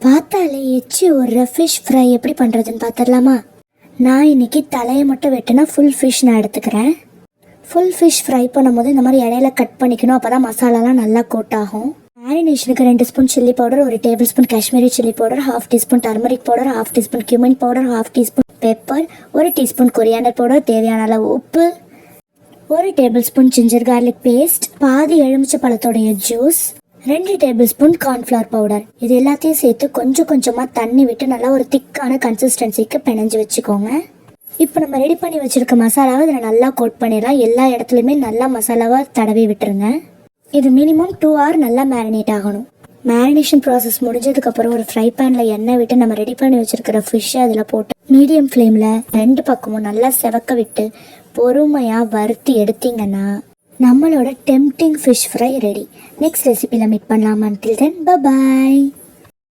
பார்த்தாலே எச்சி ஒரு ஃபிஷ் ஃப்ரை எப்படி பண்ணுறதுன்னு பார்த்துடலாமா? நான் இன்னைக்கு தலையை மட்டும் வெட்டினா ஃபுல் ஃபிஷ் நான் எடுத்துக்கிறேன். ஃபுல் ஃபிஷ் ஃப்ரை பண்ணும்போது இந்த மாதிரி இடையில கட் பண்ணிக்கணும், அப்போ தான் மசாலாலாம் நல்லா கோட் ஆகும். மேரினேஷனுக்கு 2 spoon chilli powder, 1 table spoon Kashmiri chilli powder, 1/2 teaspoon turmeric powder, 1/2 teaspoon cumin powder, 1/2 teaspoon pepper, 1 teaspoon coriander powder, தேவையான அளவு உப்பு, 1 table spoon ginger garlic paste, பாதி எலுமிச்சை பழத்தோடைய juice, 2 table spoon cornflour powder. இது எல்லாத்தையும் சேர்த்து கொஞ்சம் கொஞ்சமாக தண்ணி விட்டு நல்லா ஒரு திக்கான கன்சிஸ்டன்சிக்கு பிணைஞ்சு வச்சுக்கோங்க. இப்போ நம்ம ரெடி பண்ணி வச்சுருக்க மசாலாவை இதில் நல்லா கோட் பண்ணிடலாம். எல்லா இடத்துலையுமே நல்லா மசாலாவை தடவி விட்டுருங்க. இது மினிமம் 2 hour நல்லா மேரினேட் ஆகணும். மேரினேஷன் ப்ராசஸ் முடிஞ்சதுக்கப்புறம் ஒரு ஃப்ரை பேனில் எண்ணெய் விட்டு நம்ம ரெடி பண்ணி வச்சுருக்கிற ஃபிஷ்ஷை அதில் போட்டு மீடியம் ஃப்ளேமில் 2 பக்கமும் நல்லா செவக்க விட்டு பொறுமையாக வறுத்து எடுத்தீங்கன்னா நம்மளோட tempting fish fry ready. Next ரெசிபியில் மீட் பண்ணலாம். until then bye bye.